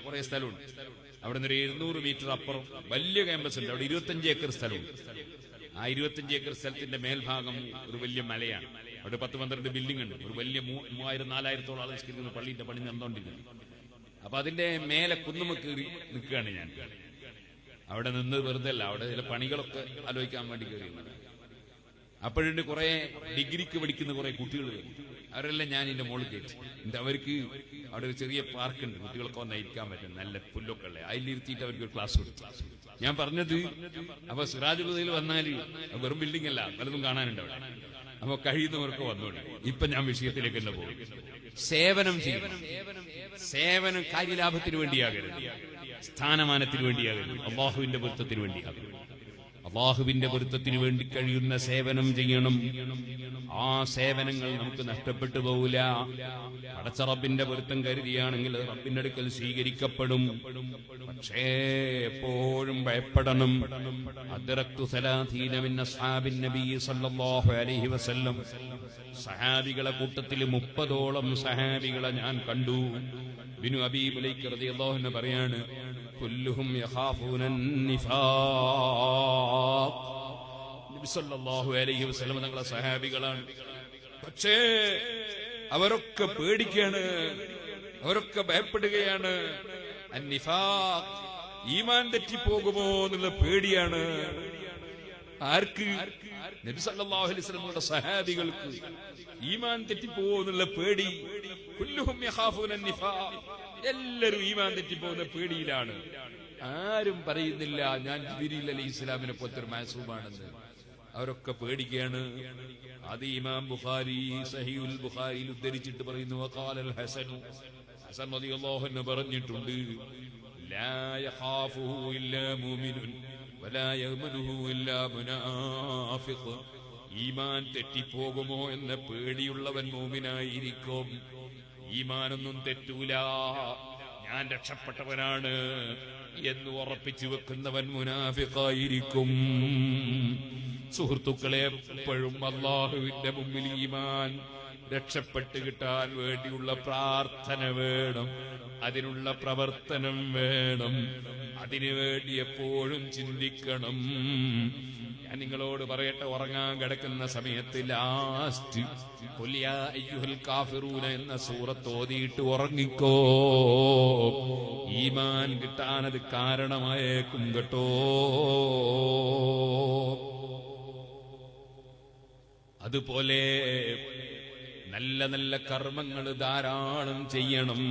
കുറെ സ്ഥലമുണ്ട്. അവിടെ നിന്ന് ഒരു 700 മീറ്റർ അപ്പുറം വലിയ ക്യാമ്പസ് ഉണ്ട്. അവിടെ 25 ഏക്കർ സ്ഥലമുണ്ട്. ആ 25 ഏക്കർ സ്ഥലത്തിന്റെ മേൽഭാഗം ഒരു വലിയ മലയാണ്. അവിടെ 10-12 ബിൽഡിംഗ് ഉണ്ട്. ഒരു വലിയ 3000-4000 ആൾ നിസ്കരിക്കുന്ന പള്ളിന്റെ പണി നടന്നുകൊണ്ടിരിക്കുന്നു. അപ്പൊ അതിന്റെ മേലെ കുന്നുമ കയറി നിൽക്കുകയാണ് ഞാൻ. അവിടെ നിന്ന് വെറുതെ അല്ല, അവിടെ ചില പണികളൊക്കെ ആലോചിക്കാൻ വേണ്ടി കയറിയുന്നത്. അപ്പോഴുണ്ട് കുറെ ഡിഗ്രിക്ക് പഠിക്കുന്ന കുറെ കുട്ടികൾ. അവരെല്ലാം ഞാൻ ഇതിന്റെ മുകളിൽ കയറ്റി. അവർക്ക് അവിടെ ഒരു ചെറിയ പാർക്കുണ്ട്, കുട്ടികൾക്ക് വന്ന് ഇരിക്കാൻ പറ്റും, നല്ല പുല്ലൊക്കെ ഉള്ളത്. അതിലിരുത്തിയിട്ട് അവർക്ക് ഒരു ക്ലാസ് കൊടുത്തു. ഞാൻ പറഞ്ഞത് അപ്പൊ സിറാജുൽ വന്നാല് വെറും ബിൽഡിംഗ് അല്ല, പലതും കാണാനുണ്ട് അവിടെ. അപ്പൊ കഴിയുന്നവർക്ക് വന്നോളൂ. ഇപ്പൊ ഞാൻ വിഷയത്തിലേക്ക് തന്നെ പോകും. സേവനം ചെയ്യണം. സേവനം കാര്യലാഭത്തിന് വേണ്ടിയാകരുത്, സ്ഥാനമാനത്തിന് വേണ്ടിയാകരുത്, അള്ളാഹുവിന്റെ പൊരുത്തത്തിന് വേണ്ടിയാകരുത്. അള്ളാഹുവിന്റെ പൊരുത്തത്തിന് വേണ്ടി കഴിയുന്ന സേവനം ചെയ്യണം. ആ സേവനങ്ങൾ നമുക്ക് നഷ്ടപ്പെട്ടു പോകില്ല. പടച്ച റബ്ബിന്റെ പൊരുത്തം കരുതിയാണെങ്കിൽ റബ്ബിന്റെ അടുക്കൽ സ്വീകരിക്കപ്പെടും. പക്ഷേ എപ്പോഴും ഭയപ്പെടണം. അദ്റക്തു 30 മിൻ അസ്ഹാബിൻ നബി സല്ലല്ലാഹു അലൈഹി വസല്ലം. സഹാബികളെ കൂട്ടത്തിൽ 30ഓളം സഹാബികളെ ഞാൻ കണ്ടു. ബിനു അബീ മുലൈക റളിയല്ലാഹു അൻഹു പറയാണ്, കുല്ലുഹും യഖാഫൂന നിഫാഖ്. നബി സല്ലല്ലാഹു അലൈഹി വസല്ലം തങ്ങളുടെ സഹാബികളാണ്. പക്ഷേ അവരൊക്കെ പേടിക്കുകയാണ്, അവരൊക്കെ ഭയപ്പെടുകയാണ്. അന്നിഫാഖ്, ഈമാൻ തെറ്റിപ്പോകുമോ എന്നുള്ള പേടിയാണ്. ആർക്ക്? നബി സല്ലല്ലാഹു അലൈഹി വസല്ലമയുടെ സഹാബികൾക്ക് ഈമാൻ തെറ്റിപ്പോകുമോ എന്നുള്ള പേടി. കുല്ലുഹും യഖാഫൂന നിഫാഖ്, എല്ലാവരും ഈമാൻ തെറ്റിപ്പോകുന്ന പേടിയിലാണ്. ആരും പറയുന്നില്ല ഞാൻ ജിബ്രീൽ അലൈഹിസ്സലാമിനെ പോലത്തെ ഒരു മാസൂമാണെന്ന്. അവരൊക്കെ പേടിക്കുകയാണ്. അത് ഇമാം ബുഖാരി സഹീഹുൽ ബുഖാരിയിൽ ഉദ്ധരിച്ചിട്ട് പറയുന്നു, വഖാലൽ ഹസൻ, ഹസൻ റളിയല്ലാഹു അൻഹു പറഞ്ഞിട്ടുണ്ട്, ലാ യഖാഫുഹു ഇല്ലാ മുഅ്മിനുൻ വലാ യഅ്മനുഹു ഇല്ലാ മുനാഫിഖ്. ഈമാൻ തെറ്റിപ്പോകുമോ എന്ന പേടിയുള്ളവൻ മുഅ്മിനായിരിക്കും. ഈമാനൊന്നും തെറ്റൂല, ഞാൻ രക്ഷപ്പെട്ടവനാണ് എന്ന് ഉറപ്പിച്ചു വെക്കുന്നവൻ മുനാഫിഖായിരിക്കും. സുഹൃത്തുക്കളെ, എപ്പോഴും അള്ളാഹുവിന്റെ മുമ്പിൽ ഈമാൻ രക്ഷപ്പെട്ട് കിട്ടാൻ വേണ്ടിയുള്ള പ്രാർത്ഥന വേണം, അതിനുള്ള പ്രവർത്തനം വേണം, അതിനുവേണ്ടി എപ്പോഴും ചിന്തിക്കണം. ഞാൻ നിങ്ങളോട് പറയട്ടെ, ഉറങ്ങാൻ കിടക്കുന്ന സമയത്ത് ലാസ്റ്റ് ഖുൽ യാ അയ്യുഹൽ കാഫിറൂന എന്ന സൂറത്ത് ഓതിയിട്ട് ഉറങ്ങിക്കോ. ഈമാൻ കിട്ടാനത് കാരണമായേക്കും കേട്ടോ. അതുപോലെ നല്ല നല്ല കർമ്മങ്ങൾ ധാരാളം ചെയ്യണം.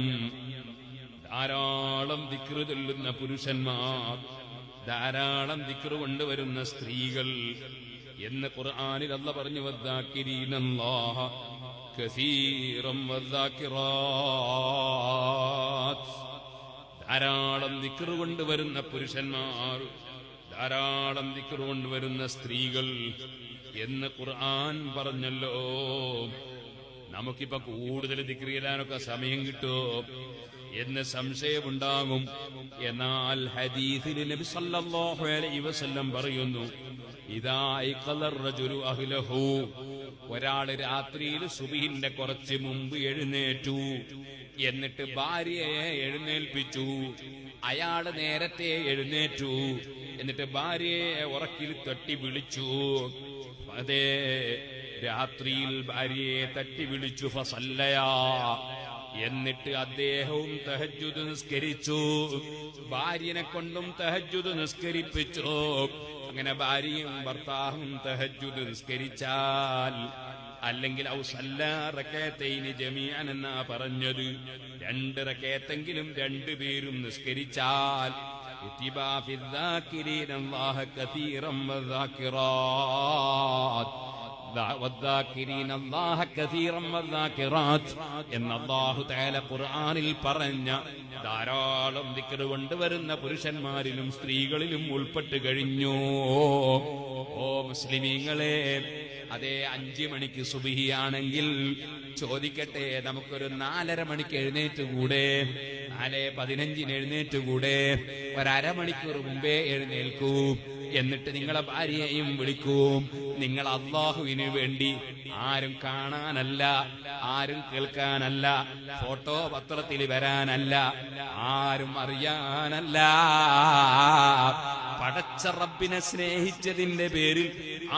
ധാരാളം ദിക്റ് ചൊല്ലുന്ന പുരുഷന്മാർ, ധാരാളം ദിക്റ് കൊണ്ടുവരുന്ന സ്ത്രീകൾ എന്ന് ഖുർആനിൽ അല്ലാഹു പറഞ്ഞു, വദ്ദാകിരീനല്ലാഹ കസീറൻ വദ്ദാകിറാത്ത്. ധാരാളം ദിക്റ് കൊണ്ടുവരുന്ന പുരുഷന്മാർ, ധാരാളം ദിക്റ് കൊണ്ടുവരുന്ന സ്ത്രീകൾ എന്ന് ഖുർആൻ പറഞ്ഞല്ലോ. നമുക്കിപ്പോ കൂടുതൽ ദിക്റ് ചെയ്യാനൊക്കെ സമയം കിട്ടുമോ എന്ന് സംശയമുണ്ടാകും. എന്നാൽ ഹദീസിൽ നബി സല്ലല്ലാഹു അലൈഹി വസല്ലം പറയുന്നു, ഇദാ ഐഖലർ റജുലു അഹ്ലഹു, ഒരാൾ രാത്രിയിൽ സുബ്ഹിന്റെ കുറച്ച് മുമ്പ് എഴുന്നേറ്റു, എന്നിട്ട് ഭാര്യയെ എഴുന്നേൽപ്പിച്ചു. അയാള് നേരത്തെ എഴുന്നേറ്റു, എന്നിട്ട് ഭാര്യയെ ഉറക്കിൽ തട്ടി വിളിച്ചു. അതെ, രാത്രിയിൽ ഭാര്യയെ തട്ടി വിളിച്ചു. ഫസല്ലയാ, എന്നിട്ട് അദ്ദേഹവും തഹജ്ജുദ് നിസ്കരിച്ചു. ഭാര്യനെ കൊണ്ടും തഹജ്ജുദ് നിസ്കരിപ്പിച്ചു. അങ്ങനെ ഭാര്യയും ഭർത്താവും തഹജ്ജുദ് നിസ്കരിച്ചാൽ, അല്ലെങ്കിൽ ഔ സല്ലാ റകഅതൈനി ജമീഅൻ എന്നാ പറഞ്ഞത്, 2 റകഅത്തെങ്കിലും 2 പേരും നിസ്കരിച്ചാൽ, കുതിബാ ഫിദ്ദാകിരീന അല്ലാഹ കസീറൻ വദ്ദാകിറാത്ത് വദ്ദാകിരീന അല്ലാഹ കസീറൻ വദ്ദാകിറാത്ത് എന്ന് അല്ലാഹു തആല ഖുർആനിൽ പറഞ്ഞ ധാരാളം ദിക്ർ കൊണ്ടുവരുന്ന പുരുഷന്മാരിലും സ്ത്രീകളിലും ഉൾപ്പെട്ട് കഴിഞ്ഞു. ഓ മുസ്ലിമീങ്ങളെ, അതേ 5 മണിക്ക് സുബ്ഹിയാണെങ്കിൽ ചോദിക്കട്ടെ, നമുക്കൊരു 4:30 മണിക്ക് എഴുന്നേറ്റുകൂടെ? 4:15 എഴുന്നേറ്റുകൂടെ? 1/2 മണിക്കൂർ മുമ്പേ എഴുന്നേൽക്കൂ. എന്നിട്ട് നിങ്ങളെ ഭാര്യയെയും വിളിക്കൂ. നിങ്ങൾ അള്ളാഹുവിന് വേണ്ടി ആരും കാണാനല്ല, ആരും കേൾക്കാനല്ല, ഫോട്ടോ പത്രത്തിൽ വരാനല്ല, ആരും അറിയാനല്ല, പടച്ച റബ്ബിനെ സ്നേഹിച്ചതിന്റെ പേരിൽ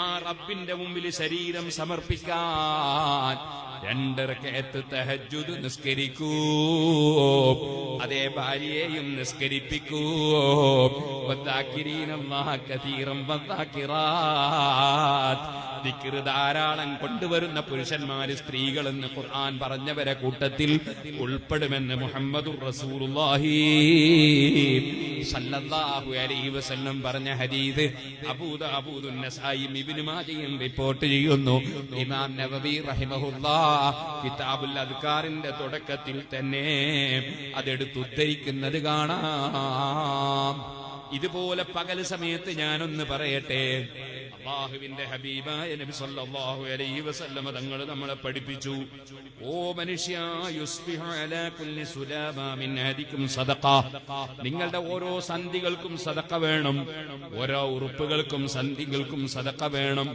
ആ റബ്ബിന്റെ മുമ്പിൽ ശരീരം സമർപ്പിക്കാൻ 2 റക്അത്ത് തഹജ്ജുദ് നിസ്കരിക്കൂ. അതേ ഭാര്യയെയും നിസ്കരിപ്പിക്കൂ. വദാകിരീനല്ലാഹ കതീറൻ വദാകിറാത്ത്, ദിക്ർ ധാരാളം കൊണ്ടുവരുന്ന പുരുഷന്മാര് സ്ത്രീകളെന്ന് ഖുർആൻ പറഞ്ഞവരെ കൂട്ടത്തിൽ ഉൾപ്പെടുമെന്ന് മുഹമ്മദുർ റസൂലുള്ളാഹി സല്ലല്ലാഹു അലൈഹി വസല്ലം പറഞ്ഞ ഹദീസ് അബൂദാവൂദുൻ നസായിയും ഇബ്നു മാജയും റിപ്പോർട്ട് ചെയ്യുന്നു. ഇമാം നവവി റഹിമഹുല്ലാഹ് കിതാബുൽ അദ്കാറിന്റെ തുടക്കത്തിൽ തന്നെ അതെടുത്ത് ഉദ്ധരിക്കുന്നത് കാണാം. ഇതുപോലെ പകൽ സമയത്ത് ഞാനൊന്ന് പറയട്ടെ. അല്ലാഹുവിന്റെ ഹബീബായ നബി സല്ലല്ലാഹു അലൈഹി വസല്ലം തങ്ങൾ നമ്മളെ പഠിപ്പിച്ചു, ഓ മനുഷ്യ, യുസ്ബിഹു അലാ കുല്ലി സുലാമ മിൻ ഹദികും സദഖ, നിങ്ങളുടെ ഓരോ സന്ധികൾക്കും സദഖ വേണം, ഓരോ ഉറുപ്പുകൾക്കും സന്ധികൾക്കും സദഖ വേണം.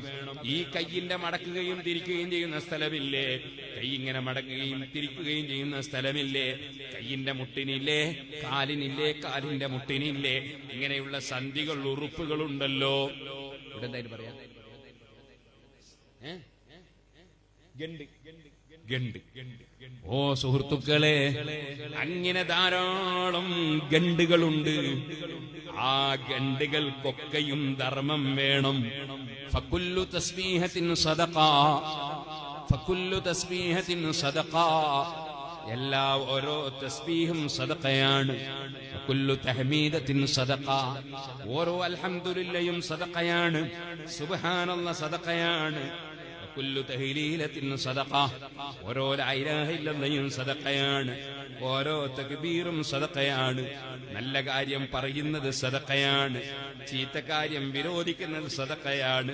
ഈ കയ്യിന്റെ മടക്കുകയും തിരിക്കുകയും ചെയ്യുന്ന സ്ഥലമില്ലേ, കൈ ഇങ്ങനെ മടങ്ങുകയും തിരിക്കുകയും ചെയ്യുന്ന സ്ഥലമില്ലേ, കയ്യിന്റെ മുട്ടിനില്ലേ, കാലിനില്ലേ, കാലിന്റെ മുട്ടിനില്ലേ, ഇങ്ങനെയുള്ള സന്ധികൾ ഉറുപ്പുകളുണ്ടല്ലോ. ഇവിടെ എന്തായാലും പറയാം, ഓ സുഹൃത്തുക്കളെ, അങ്ങനെ ധാരാളം ഗണ്ടുകളുണ്ട്. ആ ഗണ്ടുകൾക്കൊക്കെയും ധർമ്മം വേണം. ഫകുല്ലു തസ്ബീഹത്തിൻ സദഖ, ഫകുല്ലു തസ്ബീഹത്തിൻ സദഖ, എല്ലാ ഓരോ തസ്ബീഹും സദഖയാണ്. കുല്ലു തഹ്മീദത്തിൻ സദഖ, ഓരോ അൽഹംദുലില്ലയും സദഖയാണ്. സുബ്ഹാനല്ലാഹ് സദഖയാണ്. കുല്ലു തഹ്ലീലത്തിൻ സദഖ, ഓരോ ലാ ഇലാഹ ഇല്ലല്ലാഹും സദഖയാണ്. ഓരോ തക്ബീറും സദഖയാണ്. നല്ല കാര്യം പറയുന്നത് സദഖയാണ്, ചീത്ത കാര്യം വിരോധിക്കുന്നത് സദഖയാണ്.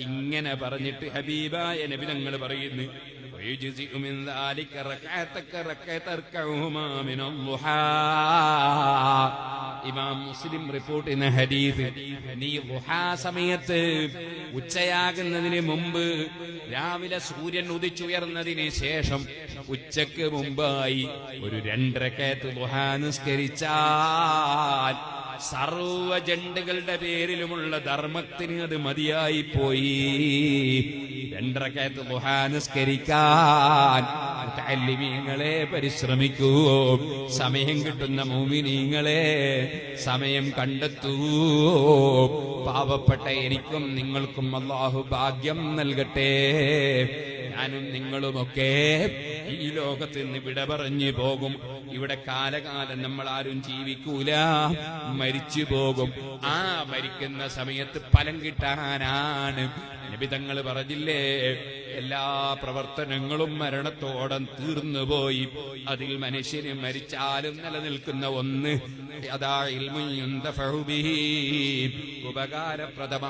ഇങ്ങനെ പറഞ്ഞിട്ട് ഹബീബായ നബി തങ്ങൾ പറയുന്നു, ويجزئ من ذلك ركعتك ركعة تركعهما من الضحى. ഇമാം മുസ്ലിം റിപ്പോർട്ട് ചെയ്യുന്ന ഹദീസ്, നീ ളുഹാ സമയത്ത് ഉച്ചയാകുന്നതിന് മുമ്പ്, രാവിലെ സൂര്യൻ ഉദിച്ചുയർന്നതിന് ശേഷം ഉച്ചക്ക് മുമ്പായി ഒരു 2 റക്അത്ത് ളുഹാ നിസ്കരിച്ചാൽ സർവ ജണ്ടുകളുടെ പേരിലുമുള്ള ധർമ്മത്തിന് അത് മതിയായി പോയി. 2 റക്അത്ത് ളുഹാ നിസ്കരിക്കാൻ മുതഅല്ലിമീങ്ങളെ പരിശ്രമിക്കൂ. സമയം കിട്ടുന്ന മുഅ്മിനീങ്ങളെ സമയം കണ്ടെത്തൂ. പാവപ്പെട്ട എനിക്കും നിങ്ങൾക്കും അല്ലാഹു ഭാഗ്യം നൽകട്ടെ. ഞാനും നിങ്ങളുമൊക്കെ ഈ ലോകത്ത് നിന്ന് വിട പറഞ്ഞു പോകും. ഇവിടെ കാലകാലം നമ്മൾ ആരും ജീവിക്കൂല, മരിച്ചു പോകും. ആ മരിക്കുന്ന സമയത്ത് ഫലം കിട്ടാനാണ്. നബി തങ്ങൾ പറഞ്ഞില്ലേ, എല്ലാ പ്രവർത്തനങ്ങളും മരണത്തോടെ തീർന്നുപോയി. അതിൽ മനുഷ്യന് മരിച്ചാലും നിലനിൽക്കുന്ന ഒന്ന്, അതാ ഇൽമുൻ യുന്തഫഉ ബിഹി, ഉപകാരപ്രദമായ